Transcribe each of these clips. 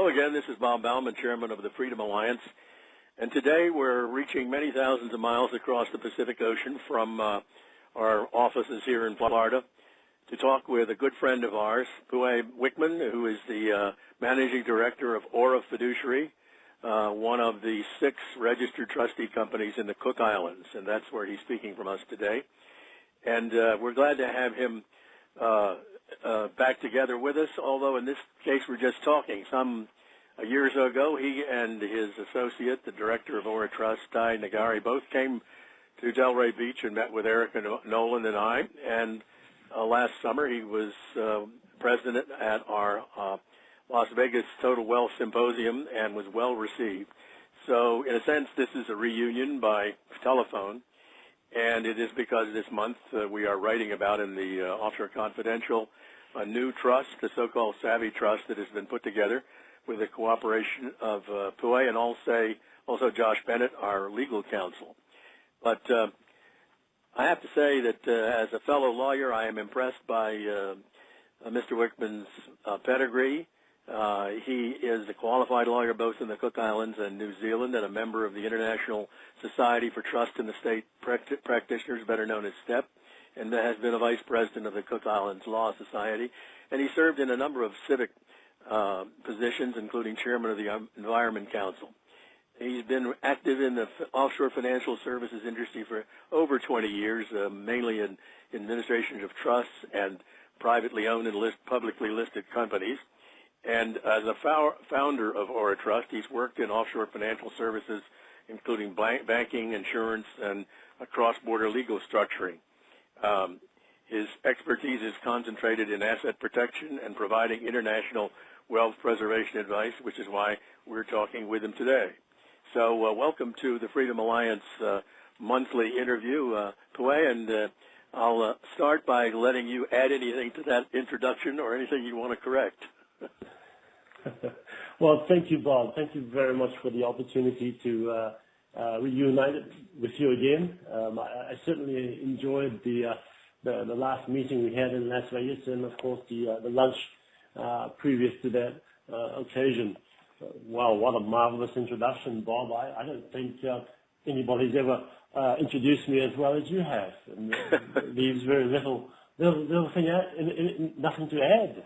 again. This is Bob Bauman, Chairman of the Freedom Alliance. And today we're reaching many thousands of miles across the Pacific Ocean from our offices here in Florida to talk with a good friend of ours, Puai Wichman, who is the Managing Director of Ora Fiduciary, one of the 6 registered trustee companies in the Cook Islands. And that's where he's speaking from us today. And we're glad to have him back together with us, although in this case we're just talking. Some years ago, he and his associate, the Director of Ora Trust, Ty Nagari, both came to Delray Beach and met with Erica Nolan and I. And last summer, he was president at our Las Vegas Total Wealth Symposium and was well received. So, in a sense, this is a reunion by telephone. And it is because this month we are writing about in the Offshore Confidential a new trust, the so-called Savvy Trust, that has been put together with the cooperation of Puai and also Josh Bennett, our legal counsel. But I have to say that as a fellow lawyer, I am impressed by Mr. Wichman's pedigree. He is a qualified lawyer both in the Cook Islands and New Zealand and a member of the International Society for Trust and Estate Practitioners, better known as STEP, and has been a vice president of the Cook Islands Law Society. And he served in a number of civic positions, including chairman of the Environment Council. He's been active in the offshore financial services industry for over 20 years, mainly in administration of trusts and privately owned and publicly listed companies. And as a founder of Ora Trust, he's worked in offshore financial services, including banking, insurance, and cross-border legal structuring. His expertise is concentrated in asset protection and providing international wealth preservation advice, which is why we're talking with him today. So welcome to the Freedom Alliance monthly interview, Puai, and I'll start by letting you add anything to that introduction or anything you want to correct. Well, thank you, Bob. Thank you very much for the opportunity to reunite with you again. I certainly enjoyed the last meeting we had in Las Vegas, and of course the lunch previous to that occasion. Wow, what a marvelous introduction, Bob. I don't think anybody's ever introduced me as well as you have, and leaves very little thing nothing to add,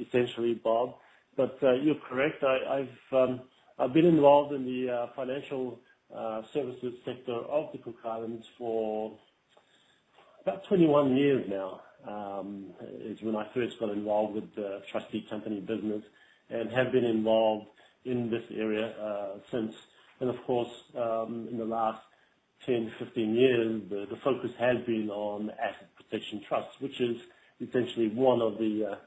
essentially, Bob. But you're correct. I've been involved in the financial services sector of the Cook Islands for about 21 years now. Is when I first got involved with the trustee company business, and have been involved in this area since. And of course, in the last 10, 15 years, the focus has been on asset protection trusts, which is essentially one of the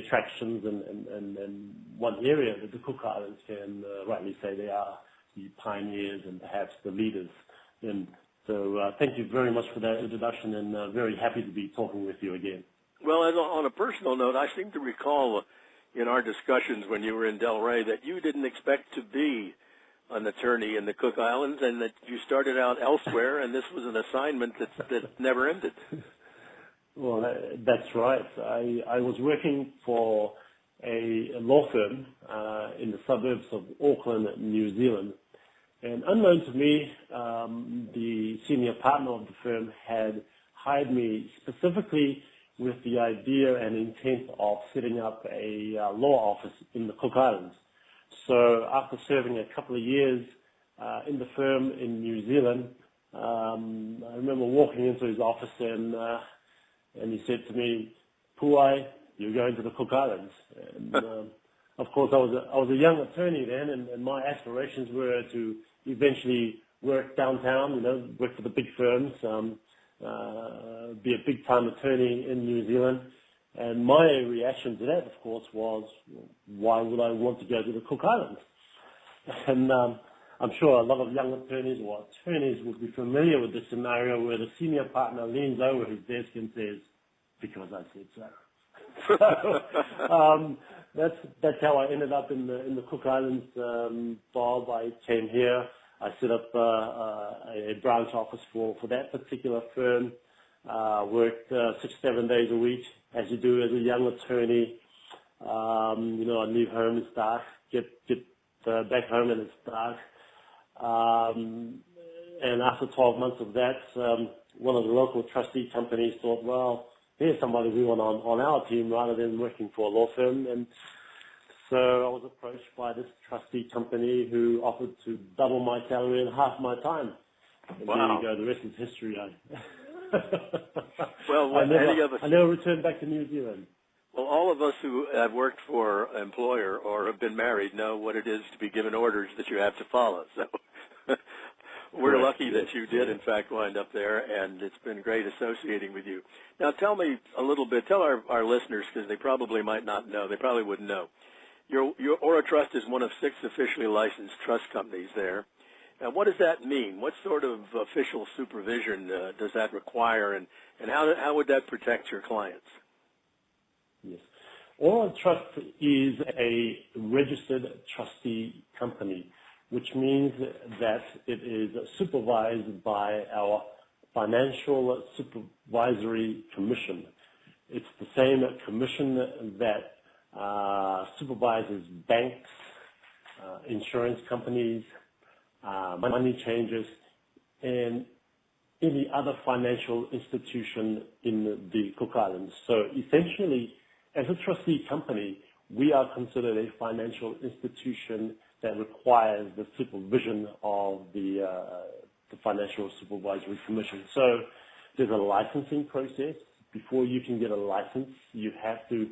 attractions and one area that the Cook Islands can rightly say they are the pioneers and perhaps the leaders in. So thank you very much for that introduction, and very happy to be talking with you again. Well, on a personal note, I seem to recall in our discussions when you were in Delray that you didn't expect to be an attorney in the Cook Islands, and that you started out elsewhere, and this was an assignment that never ended. Well, that's right. I was working for a law firm in the suburbs of Auckland, New Zealand. And unknown to me, the senior partner of the firm had hired me specifically with the idea and intent of setting up a law office in the Cook Islands. So after serving a couple of years in the firm in New Zealand, I remember walking into his office and he said to me, "Puai, you're going to the Cook Islands." And of course, I was a young attorney then, and my aspirations were to eventually work downtown, work for the big firms, be a big-time attorney in New Zealand. And my reaction to that, of course, was, why would I want to go to the Cook Islands? And I'm sure a lot of young attorneys or attorneys would be familiar with the scenario where the senior partner leans over his desk and says, "Because I said so." So that's how I ended up in the Cook Islands, Bob. I came here. I set up a branch office for that particular firm. Worked 6-7 days a week, as you do as a young attorney. I leave home, it's dark, get back home and it's dark. And after 12 months of that, one of the local trustee companies thought, well, here's somebody we want on our team rather than working for a law firm. And so I was approached by this trustee company who offered to double my salary and half my time. And wow. There you go. The rest is history. Well, I never returned back to New Zealand. Well, all of us who have worked for an employer or have been married know what it is to be given orders that you have to follow. So we're Correct. lucky that you did, in fact, wind up there, and it's been great associating with you. Now, tell me a little bit. Tell our listeners, because they probably might not know. They probably wouldn't know. Your Ora Trust is one of 6 officially licensed trust companies there. Now, what does that mean? What sort of official supervision does that require, and how would that protect your clients? Yes. Ora Trust is a registered trustee company, which means that it is supervised by our Financial Supervisory Commission. It's the same commission that supervises banks, insurance companies, money changers, and any other financial institution in the Cook Islands. So essentially, as a trustee company, we are considered a financial institution that requires the supervision of the Financial Supervisory Commission. So there's a licensing process. Before you can get a license, you have to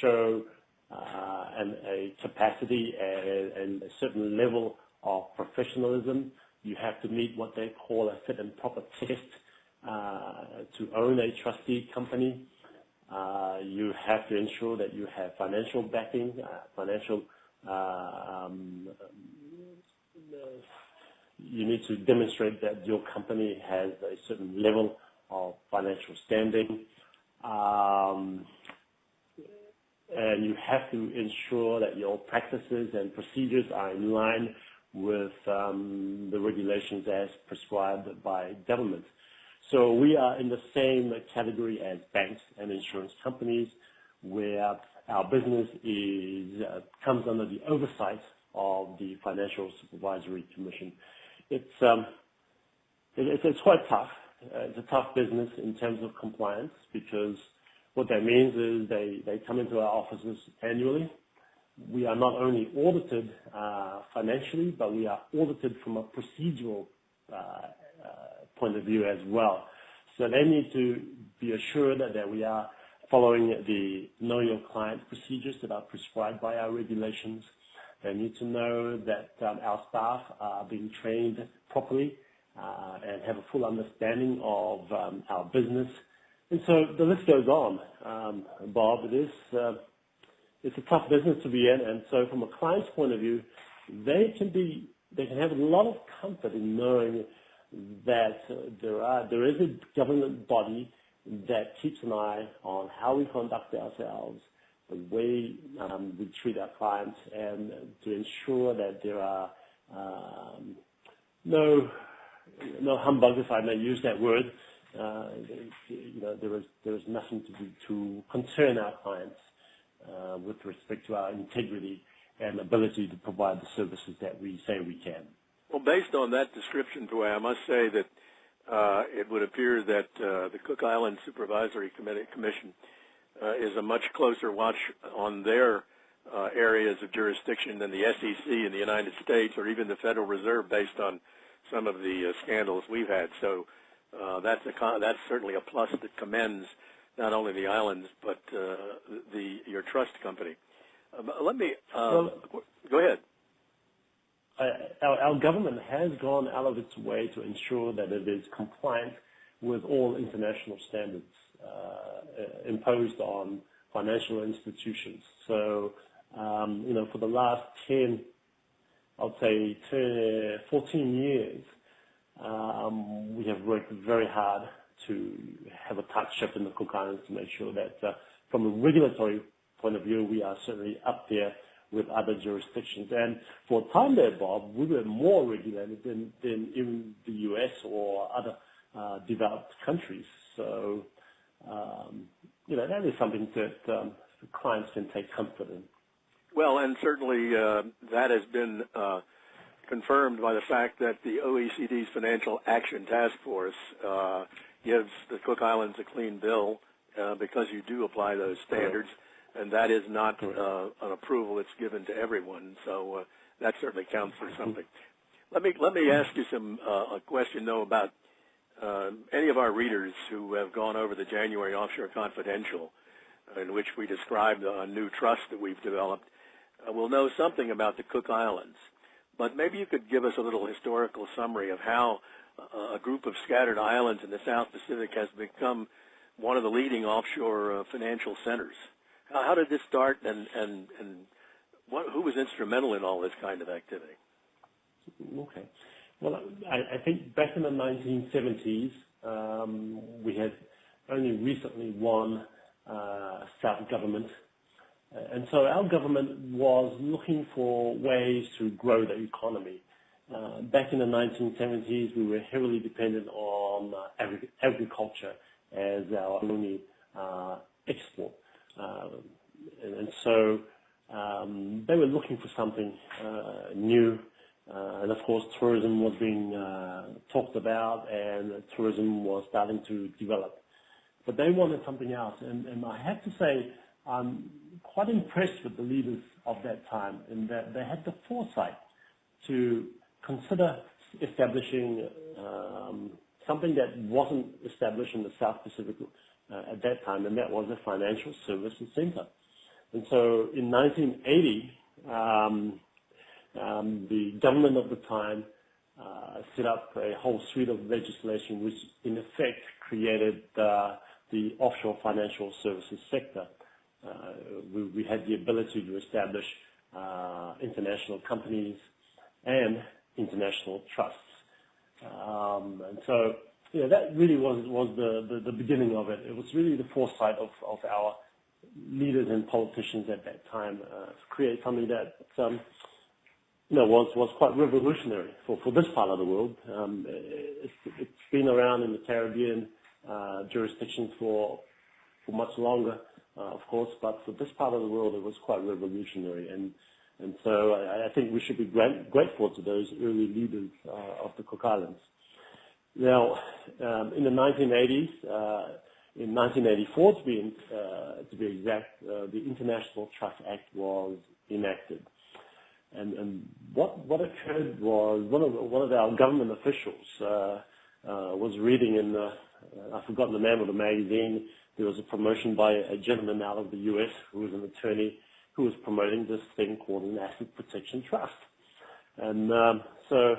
show a capacity and a certain level of professionalism. You have to meet what they call a fit and proper test to own a trustee company. You have to ensure that you have financial backing, you need to demonstrate that your company has a certain level of financial standing. And you have to ensure that your practices and procedures are in line with the regulations as prescribed by government. So we are in the same category as banks and insurance companies, where our business comes under the oversight of the Financial Supervisory Commission. It's quite tough. It's a tough business in terms of compliance, because what that means is they come into our offices annually. We are not only audited financially, but we are audited from a procedural point of view as well. So they need to be assured that we are following the Know Your Client procedures that are prescribed by our regulations. They need to know that our staff are being trained properly and have a full understanding of our business. And so the list goes on, Bob. It's a tough business to be in, and so from a client's point of view, they can have a lot of comfort in knowing that there is a government body that keeps an eye on how we conduct ourselves, the way we treat our clients, and to ensure that there are no humbug, if I may use that word. There is nothing to concern our clients with respect to our integrity and ability to provide the services that we say we can. Well, based on that description, Puai, I must say that it would appear that the Cook Island Supervisory Commission is a much closer watch on their areas of jurisdiction than the SEC in the United States or even the Federal Reserve, based on some of the scandals we've had. So that's certainly a plus that commends not only the islands but your trust company. Let me go ahead. Our government has gone out of its way to ensure that it is compliant with all international standards imposed on financial institutions. So, for the last 14 years, we have worked very hard to have a tight ship in the Cook Islands to make sure that from a regulatory point of view, we are certainly up there with other jurisdictions. And for a time there, Bob, we were more regulated than even the U.S. or other developed countries. So, that is something that the clients can take comfort in. Well, and certainly that has been confirmed by the fact that the OECD's Financial Action Task Force gives the Cook Islands a clean bill because you do apply those standards, and that is not an approval that's given to everyone. So that certainly counts for something. Let me ask you a question though about any of our readers who have gone over the January Offshore Confidential, in which we described a new trust that we've developed, will know something about the Cook Islands. But maybe you could give us a little historical summary of how a group of scattered islands in the South Pacific has become one of the leading offshore financial centers. How did this start, and who was instrumental in all this kind of activity? Okay. Well, I think back in the 1970s, we had only recently won South government. And so our government was looking for ways to grow the economy. Back in the 1970s, we were heavily dependent on agriculture as our only export. And so they were looking for something new. And of course, tourism was being talked about, and tourism was starting to develop. But they wanted something else. And I have to say, I'm quite impressed with the leaders of that time in that they had the foresight to consider establishing something that wasn't established in the South Pacific at that time, and that was a financial services center. And so in 1980, the government of the time set up a whole suite of legislation which in effect created the offshore financial services sector. We had the ability to establish international companies and international trusts. And so, that really was the beginning of it. It was really the foresight of our leaders and politicians at that time to create something that was quite revolutionary for this part of the world. It's been around in the Caribbean jurisdictions for much longer, of course, but for this part of the world, it was quite revolutionary. And so I think we should be grateful to those early leaders of the Cook Islands. Now, in the 1980s, in 1984 to be exact, the International Trust Act was enacted. And what occurred was one of our government officials was reading in I've forgotten the name of the magazine. There was a promotion by a gentleman out of the U.S. who was an attorney who was promoting this thing called an asset protection trust. And so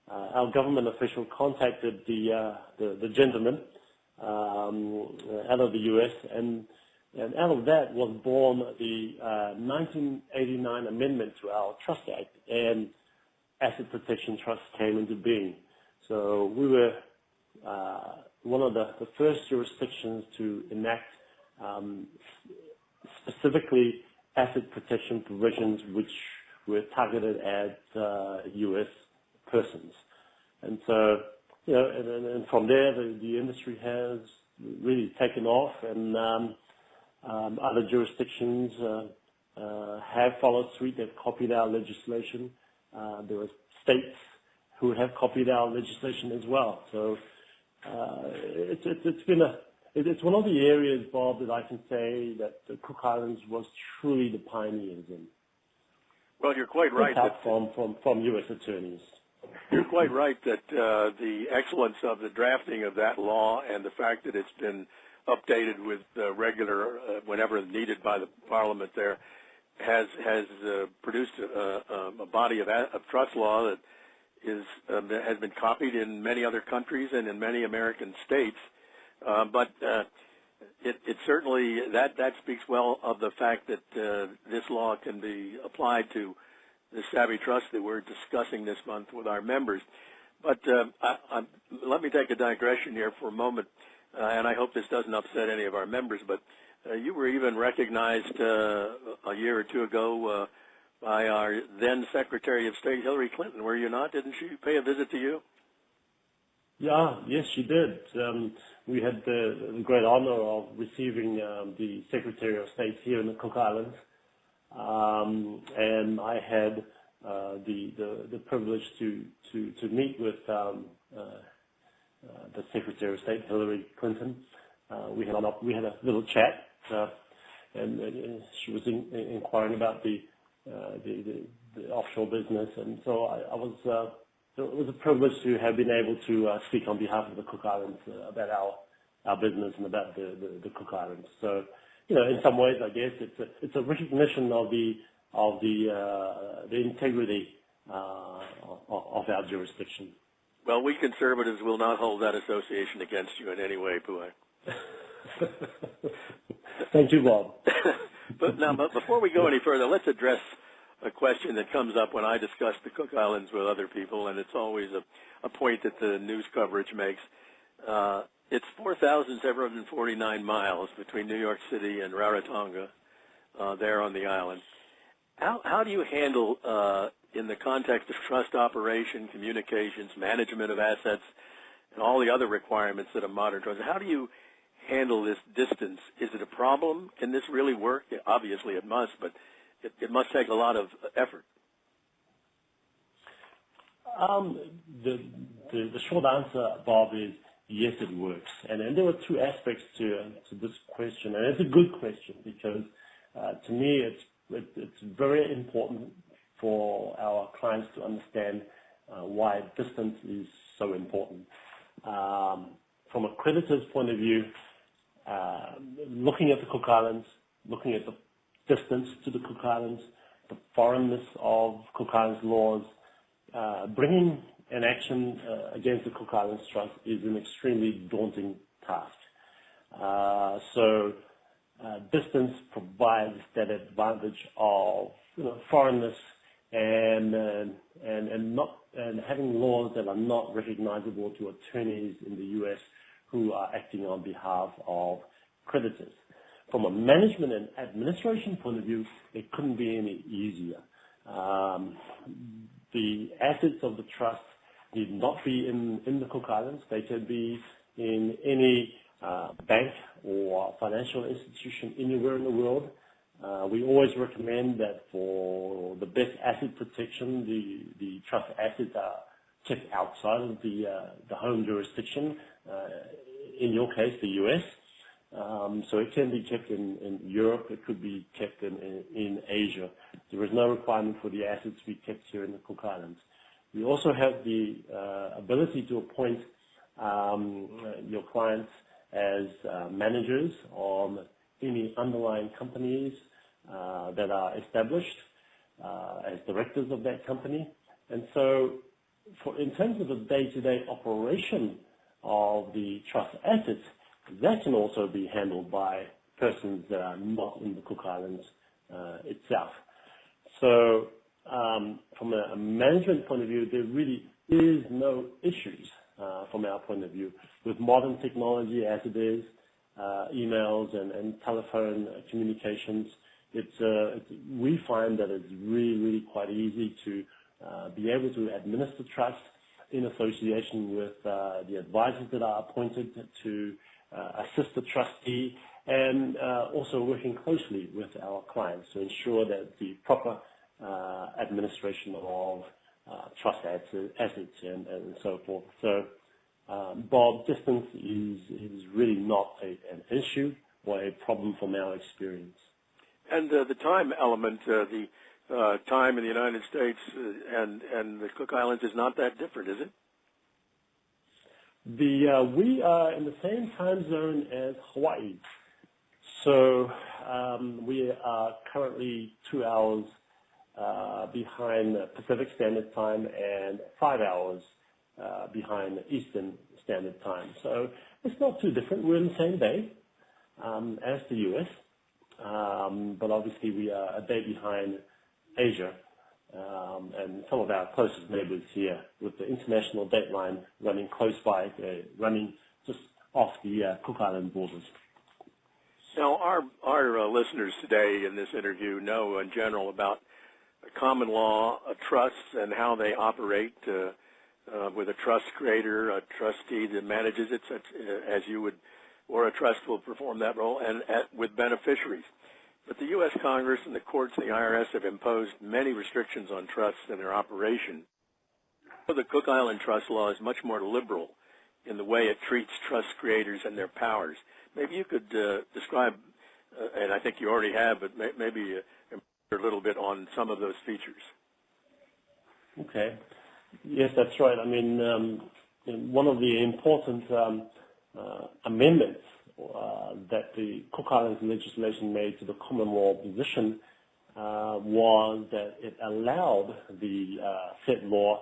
our government official contacted the gentleman out of the U.S. and out of that was born the 1989 amendment to our Trust Act, and Asset Protection Trust came into being. So we were one of the first jurisdictions to enact specifically asset protection provisions which were targeted at U.S. persons. And so, and from there the industry has really taken off, and other jurisdictions have followed suit. They've copied our legislation. There are states who have copied our legislation as well. So it's one of the areas, Bob, that I can say that the Cook Islands was truly the pioneers in. Well, you're quite right. From U.S. attorneys. You're quite right that the excellence of the drafting of that law and the fact that it's been updated with regular, whenever needed by the Parliament there, has produced a body of trust law that has been copied in many other countries and in many American states. But it certainly, that speaks well of the fact that this law can be applied to the savvy trust that we're discussing this month with our members. But let me take a digression here for a moment, and I hope this doesn't upset any of our members, but you were even recognized a year or two ago by our then Secretary of State, Hillary Clinton, were you not? Didn't she pay a visit to you? Yes, she did. We had the great honor of receiving the Secretary of State here in the Cook Islands, and I had the privilege to meet with the Secretary of State, Hillary Clinton. We had a little chat, and she was inquiring about the offshore business, and so it was a privilege to have been able to speak on behalf of the Cook Islands about our business and about the Cook Islands. So, in some ways, I guess it's a recognition of the integrity of our jurisdiction. Well, we conservatives will not hold that association against you in any way, Puai. Thank you, Bob. But before we go any further, let's address a question that comes up when I discuss the Cook Islands with other people, and it's always a point that the news coverage makes. It's 4,749 miles between New York City and Rarotonga, there on the island. How do you handle, in the context of trust operation, communications, management of assets, and all the other requirements that a modern trust, how do you handle this distance? Is it a problem? Can this really work? Obviously it must, but it must take a lot of effort. The short answer, Bob, is yes, it works. And there were two aspects to this question, and it's a good question because to me it's very important for our clients to understand why distance is so important. From a creditor's point of view, looking at the Cook Islands, looking at the distance to the Cook Islands, the foreignness of Cook Islands laws, bringing an action against the Cook Islands Trust is an extremely daunting task. So distance provides that advantage of foreignness and having laws that are not recognizable to attorneys in the U.S. who are acting on behalf of creditors. From a management and administration point of view, it couldn't be any easier. The assets of the trust need not be in the Cook Islands. They can be in any bank or financial institution anywhere in the world. We always recommend that for the best asset protection, the trust assets are kept outside of the home jurisdiction, in your case, the U.S. So it can be kept in Europe. It could be kept in Asia. There is no requirement for the assets to be kept here in the Cook Islands. We also have the ability to appoint your clients as managers on any underlying companies that are established as directors of that company. And so in terms of the day-to-day operation of the trust assets, that can also be handled by persons that are not in the Cook Islands itself. So from a management point of view, there really is no issues from our point of view. With modern technology as it is, emails and telephone communications, we find that it's really quite easy to be able to administer trust in association with the advisors that are appointed to assist the trustee, and also working closely with our clients to ensure that the proper administration of trust assets and so forth. So, Bob, distance is really not an issue or a problem from our experience. And the time element, the time in the United States and the Cook Islands is not that different, is it? We are in the same time zone as Hawaii. So we are currently 2 hours behind Pacific Standard Time and 5 hours behind Eastern Standard Time. So it's not too different. We're in the same day as the U.S., but obviously we are a day behind Asia and some of our closest neighbors here, with the international dateline running close by, running just off the Cook Island borders. Now, our listeners today in this interview know in general about common law trusts and how they operate. with a trust creator, a trustee that manages it, as you would, or a trust will perform that role, and with beneficiaries. But the U.S. Congress and the courts and the IRS have imposed many restrictions on trusts and their operation. The Cook Island Trust Law is much more liberal in the way it treats trust creators and their powers. Maybe you could describe, and I think you already have, but maybe a little bit on some of those features. Okay. Yes, that's right. I mean, one of the important amendments that the Cook Islands legislation made to the common law position was that it allowed the settlor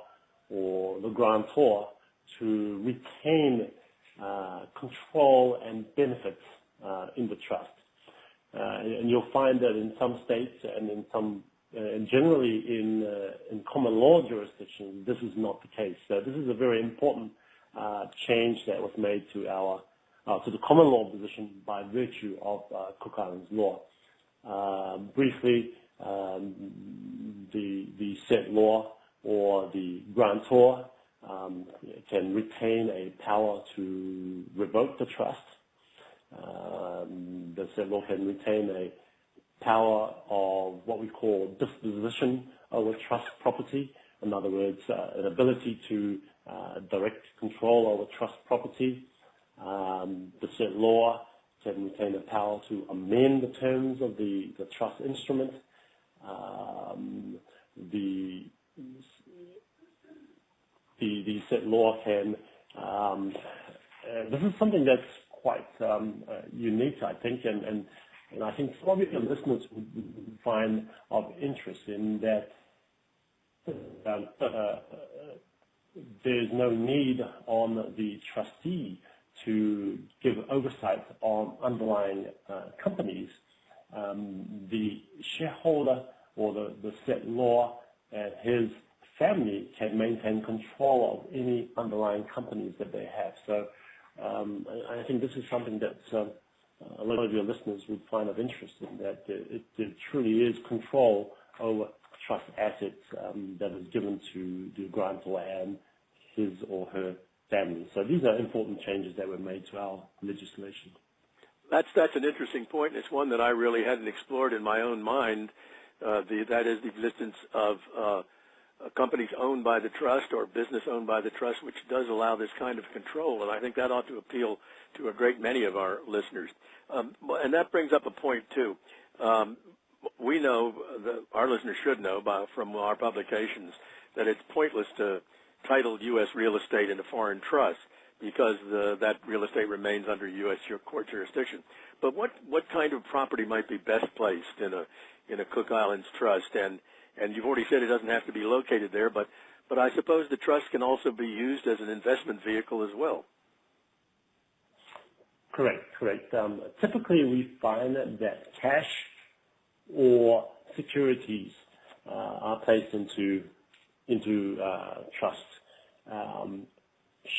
or the grantor to retain control and benefits in the trust. And you'll find that in some states and in some, and generally in common law jurisdictions, this is not the case. So this is a very important change that was made to to the common law position by virtue of Cook Islands law. Briefly, the settlor or the grantor can retain a power to revoke the trust. The settlor can retain a power of what we call disposition over trust property. In other words, an ability to direct control over trust property. The settlor can retain the power to amend the terms of the trust instrument. The settlor can, this is something that's quite unique, I think, and I think some of your listeners would find of interest in that there's no need on the trustee to give oversight on underlying companies. The shareholder or the settlor and his family can maintain control of any underlying companies that they have. So I think this is something that a lot of your listeners would find of interest in, that it truly is control over trust assets that is given to the grantor and his or her family. So these are important changes that were made to our legislation. That's an interesting point. It's one that I really hadn't explored in my own mind. That is the existence of companies owned by the trust or business owned by the trust, which does allow this kind of control, and I think that ought to appeal to a great many of our listeners. And that brings up a point, too. We know, our listeners should know from our publications, that it's pointless to title U.S. real estate in a foreign trust because that real estate remains under U.S. court jurisdiction. But what kind of property might be best placed in a Cook Islands trust? And you've already said it doesn't have to be located there, but I suppose the trust can also be used as an investment vehicle as well. Correct. Typically, we find that cash or securities are placed into trust.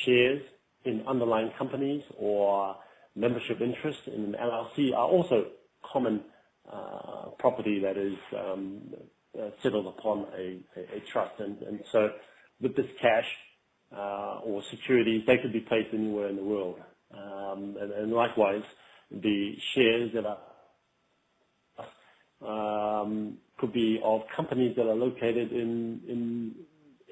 Shares in underlying companies or membership interest in an LLC are also common property that is settled upon a trust. And so with this cash or securities, they could be placed anywhere in the world. And likewise, the shares that are could be of companies that are located in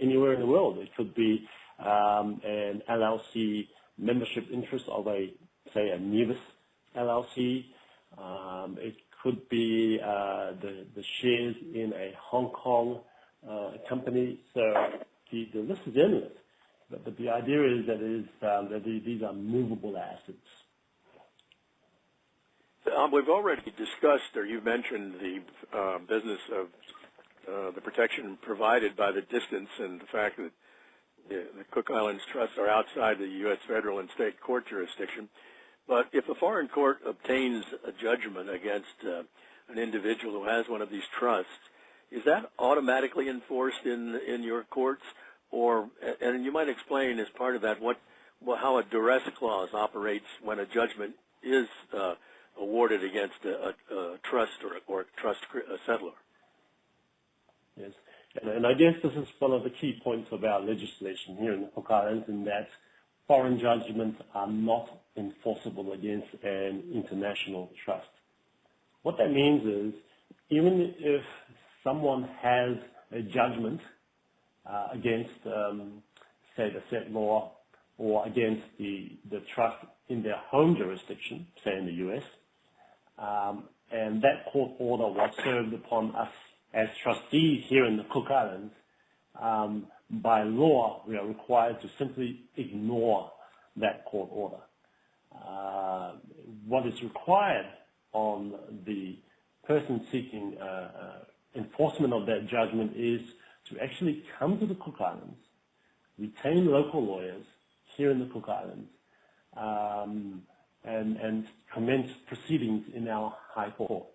anywhere in the world. It could be an LLC membership interest of a Nevis LLC. It could be the shares in a Hong Kong company. So the list is endless. But the idea is that these are movable assets. We've already discussed, or you mentioned, the business of the protection provided by the distance and the fact that the Cook Islands trusts are outside the U.S. federal and state court jurisdiction. But if a foreign court obtains a judgment against an individual who has one of these trusts, is that automatically enforced in your courts? And you might explain as part of that how a duress clause operates when a judgment is awarded against a trust or a trust settlor. Yes. And I guess this is one of the key points of our legislation here in the Cook Islands, in that foreign judgments are not enforceable against an international trust. What that means is, even if someone has a judgment against, say, the settlor or against the trust in their home jurisdiction, say in the U.S., and that court order was served upon us as trustees here in the Cook Islands, by law, we are required to simply ignore that court order. What is required on the person seeking enforcement of that judgment is to actually come to the Cook Islands, retain local lawyers here in the Cook Islands, and commence proceedings in our High Court.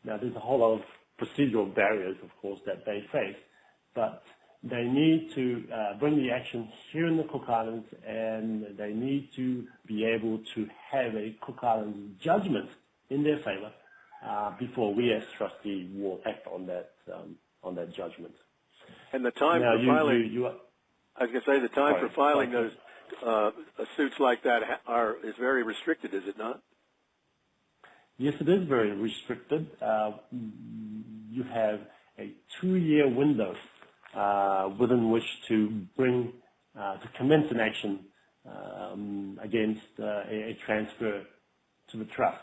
Now, there's a whole lot of procedural barriers, of course, that they face, but they need to bring the action here in the Cook Islands, and they need to be able to have a Cook Islands judgment in their favor before we as trustees will act on that judgment. And the time now, for filing, I was going to say, the time for filing those suits like that is very restricted, is it not? Yes, it is very restricted. You have a 2-year window within which to commence an action against a transfer to the trust.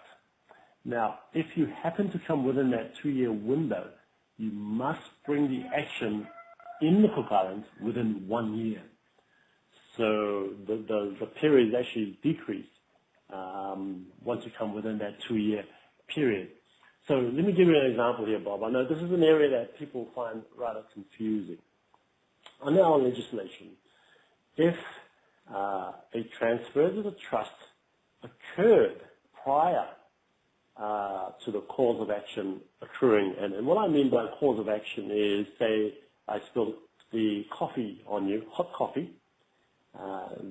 Now, if you happen to come within that 2-year window, you must bring the action in the Cook Islands within 1 year. So the period is actually decreased once you come within that 2-year period. So let me give you an example here, Bob. I know this is an area that people find rather confusing. Under our legislation, if a transfer to the trust occurred prior to the cause of action occurring, and what I mean by cause of action is, say, I spilled the coffee on you, hot coffee,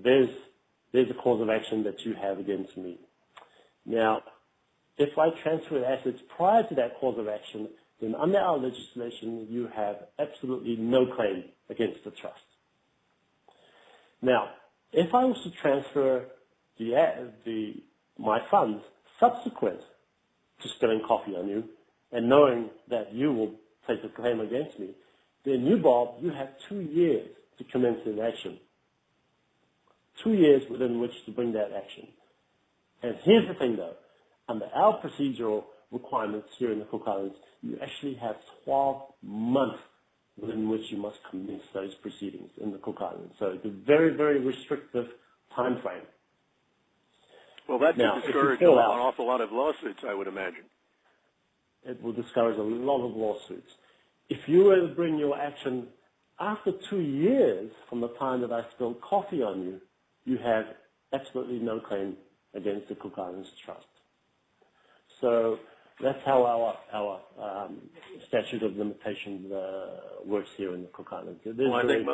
there's a cause of action that you have against me. Now, if I transfer assets prior to that cause of action, then under our legislation, you have absolutely no claim against the trust. Now, if I was to transfer my funds subsequent to spilling coffee on you, and knowing that you will take a claim against me, then you, Bob, you have 2 years to commence an action. 2 years within which to bring that action. And here's the thing, though. Under our procedural requirements here in the Cook Islands, you actually have 12 months within which you must commence those proceedings in the Cook Islands. So it's a very, very restrictive time frame. Well, that could discourage an awful lot of lawsuits, I would imagine. It will discourage a lot of lawsuits. If you were to bring your action after 2 years from the time that I spilled coffee on you, you have absolutely no claim against the Cook Islands Trust. So that's how our statute of limitations works here in the Cook Islands. It is very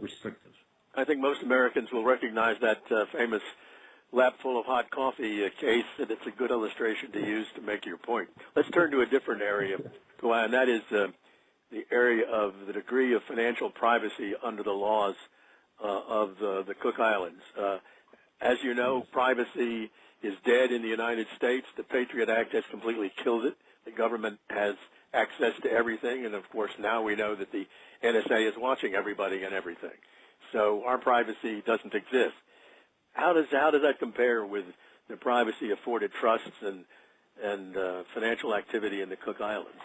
restrictive. I think most Americans will recognize that famous lap full of hot coffee case, and it's a good illustration to use to make your point. Let's turn to a different area, and that is the area of the degree of financial privacy under the laws of the Cook Islands. As you know, privacy is dead in the United States. The Patriot Act has completely killed it. The government has access to everything, and of course now we know that the NSA is watching everybody and everything. So our privacy doesn't exist. How does that compare with the privacy afforded trusts and financial activity in the Cook Islands?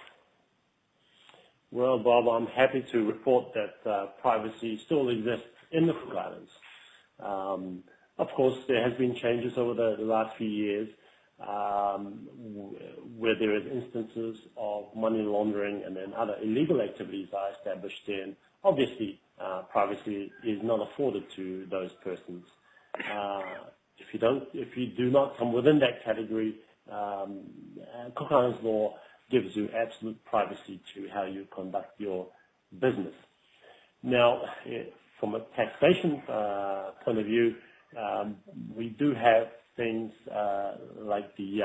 Well, Bob, I'm happy to report that privacy still exists in the Cook Islands. Of course, there has been changes over the last few years where there is instances of money laundering and then other illegal activities are established in. Obviously, privacy is not afforded to those persons. If you do not come within that category, Cook Islands law gives you absolute privacy to how you conduct your business. Now, from a taxation point of view, we do have things like the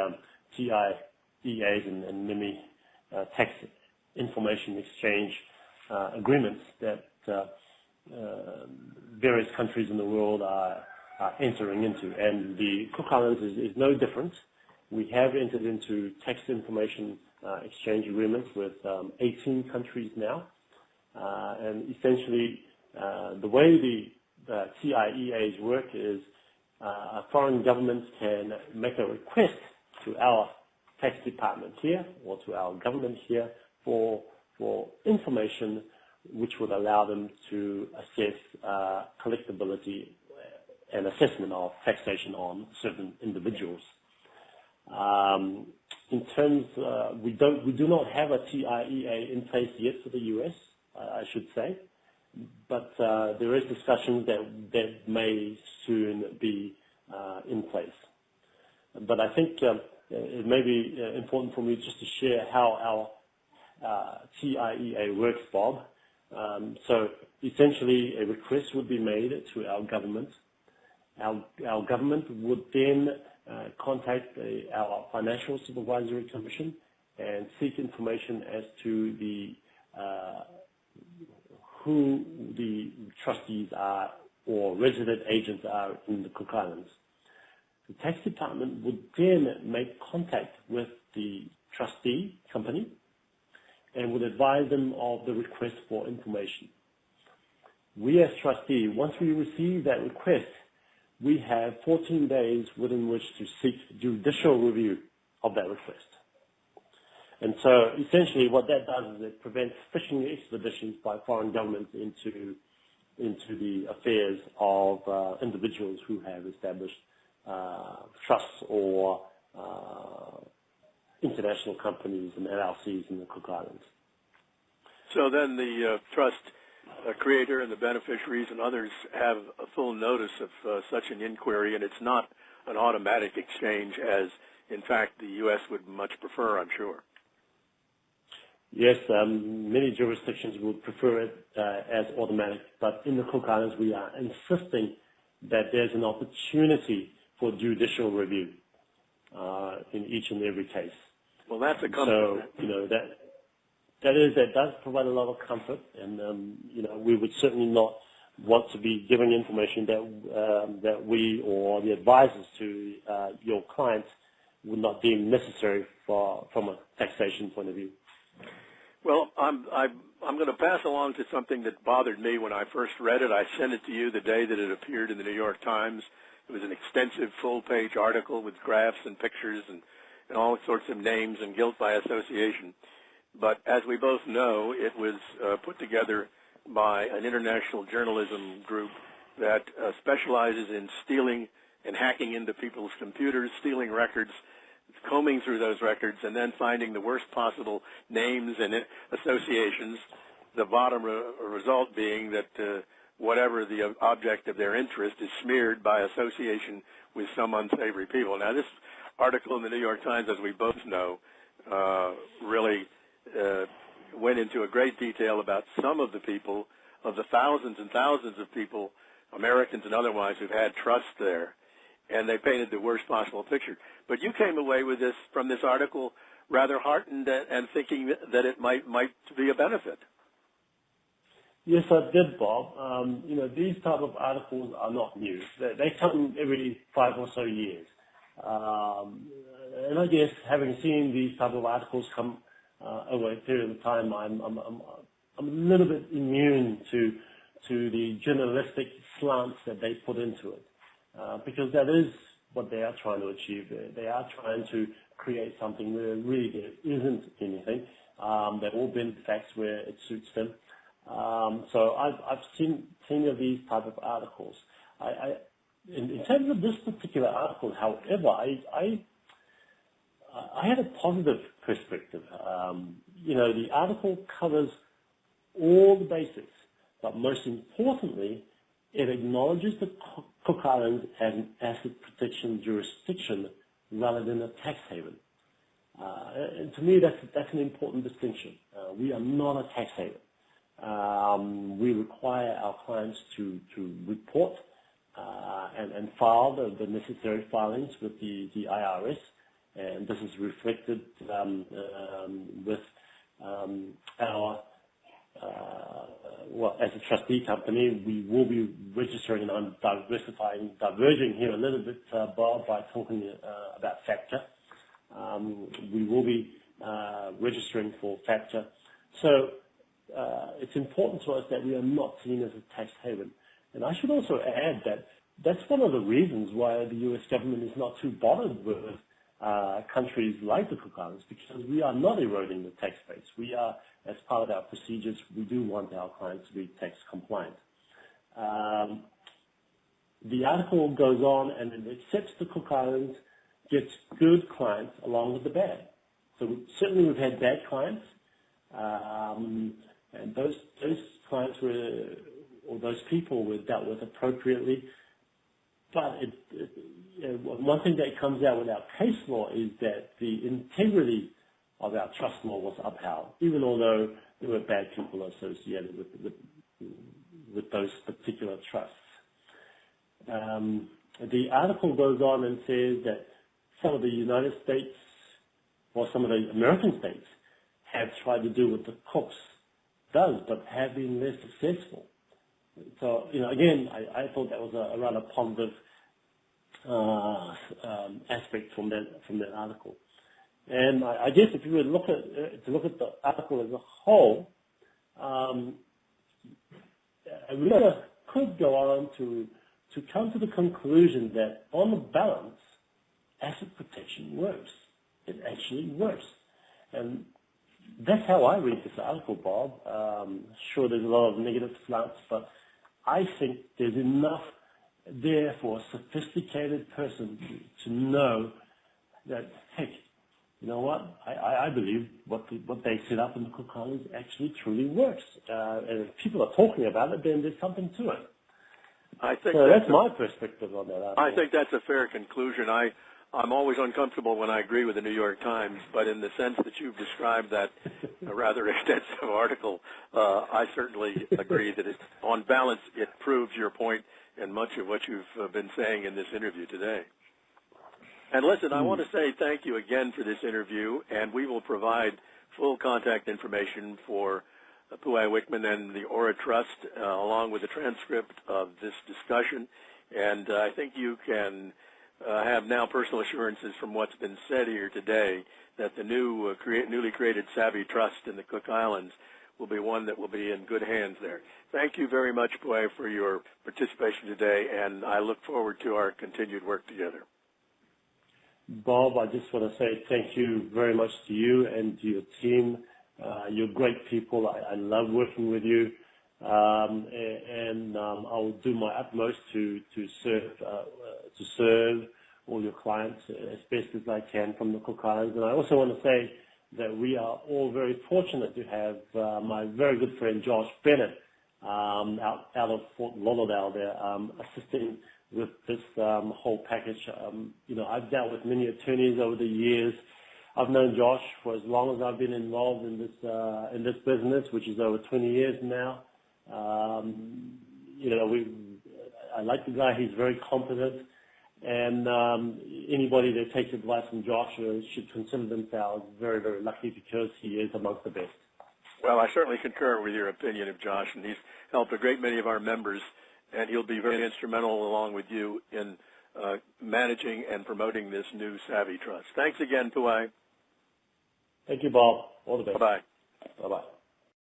TIEAs and MIMI tax information exchange agreements that various countries in the world are entering into. And the Cook Islands is no different. We have entered into tax information exchange agreements with 18 countries now. And essentially, the way the TIEAs work is a foreign government can make a request to our tax department here or to our government here for information which would allow them to assess collectability and assessment of taxation on certain individuals. In terms, we do not have a TIEA in place yet for the US, I should say, but there is discussion that may soon be in place. But I think it may be important for me just to share how our TIEA works, Bob. So essentially, a request would be made to our government. Our government would then contact our Financial Supervisory Commission and seek information as to who the trustees are or resident agents are in the Cook Islands. The tax department would then make contact with the trustee company and would advise them of the request for information. We as trustee, once we receive that request, we have 14 days within which to seek judicial review of that request. And so essentially what that does is it prevents fishing expeditions by foreign governments into the affairs of individuals who have established trusts or international companies and LLCs in the Cook Islands. So then the trust creator and the beneficiaries and others have a full notice of such an inquiry, and it's not an automatic exchange as, in fact, the U.S. would much prefer, I'm sure. Yes, many jurisdictions would prefer it as automatic, but in the Cook Islands we are insisting that there's an opportunity for judicial review in each and every case. Well, that's a comfort. So, that does provide a lot of comfort, and we would certainly not want to be giving information that we or the advisors to your clients would not deem necessary from a taxation point of view. Well, I'm going to pass along to something that bothered me when I first read it. I sent it to you the day that it appeared in the New York Times. It was an extensive full-page article with graphs and pictures and all sorts of names and guilt by association. But as we both know, it was put together by an international journalism group that specializes in stealing and hacking into people's computers, stealing records, combing through those records, and then finding the worst possible names and associations, the bottom result being that whatever the object of their interest is smeared by association with some unsavory people. Now, this article in the New York Times, as we both know, really went into a great detail about some of the people, of the thousands and thousands of people, Americans and otherwise, who've had trust there, and they painted the worst possible picture. But you came away with this, from this article, rather heartened and thinking that it might be a benefit. Yes, I did, Bob. These type of articles are not new. They come every 5 or so years. And I guess having seen these type of articles come over a period of time, I'm a little bit immune to the journalistic slants that they put into it, because that is what they are trying to achieve. They are trying to create something where really there isn't anything. They've all been facts where it suits them. So I've seen of these type of articles. In terms of this particular article, however, I had a positive perspective. The article covers all the basics, but most importantly, it acknowledges the Cook Islands as an asset protection jurisdiction rather than a tax haven. And to me, that's an important distinction. We are not a tax haven. We require our clients to report and file the necessary filings with the IRS, and this is reflected with our as a trustee company, we will be registering, and I'm diverging here a little bit, Bob, by talking about FATCA. We will be registering for FATCA. So it's important to us that we are not seen as a tax haven. And I should also add that that's one of the reasons why the U.S. government is not too bothered with countries like the Cook Islands, because we are not eroding the tax base. We are, as part of our procedures, we do want our clients to be tax compliant. The article goes on and it accepts the Cook Islands, gets good clients along with the bad. So certainly we've had bad clients, and those clients were, or those people were dealt with appropriately. But one thing that comes out with our case law is that the integrity of our trust law was upheld, even although there were bad people associated with those particular trusts. The article goes on and says that some of the United States, or some of the American states, have tried to do what the Cooks does, but have been less successful. So, again, I thought that was a rather positive aspect from that article. And I guess if you were to look at the article as a whole, a reader could go on to come to the conclusion that, on the balance, asset protection works. It actually works. And that's how I read this article, Bob. Sure, there's a lot of negative slants, but I think there's enough there for a sophisticated person to know that, heck, you know what? I believe what they set up in the Cook Islands actually truly works. And if people are talking about it, then there's something to it. I think so that's my perspective on that article. I think that's a fair conclusion. I'm always uncomfortable when I agree with the New York Times, but in the sense that you've described that rather extensive article, I certainly agree that on balance it proves your point and much of what you've been saying in this interview today. And listen, I want to say thank you again for this interview, and we will provide full contact information for Puai Wichman and the Ora Trust, along with the transcript of this discussion. And I think you can have now personal assurances from what's been said here today that the newly created Savvy Trust in the Cook Islands will be one that will be in good hands there. Thank you very much, Puai, for your participation today, and I look forward to our continued work together. Bob, I just want to say thank you very much to you and to your team. You're great people. I love working with you, and I'll do my utmost to serve all your clients as best as I can from the Cook Islands. And I also want to say that we are all very fortunate to have my very good friend Josh Bennett out of Fort Lauderdale there assisting with this whole package. I've dealt with many attorneys over the years. I've known Josh for as long as I've been involved in this business, which is over 20 years now. I like the guy. He's very competent, and anybody that takes advice from Josh should consider themselves very, very lucky because he is amongst the best. Well, I certainly concur with your opinion of Josh, and he's helped a great many of our members, and he'll be very instrumental along with you in managing and promoting this new Savvy Trust. Thanks again, Puai. Thank you, Bob. All the best. Bye-bye. Bye-bye.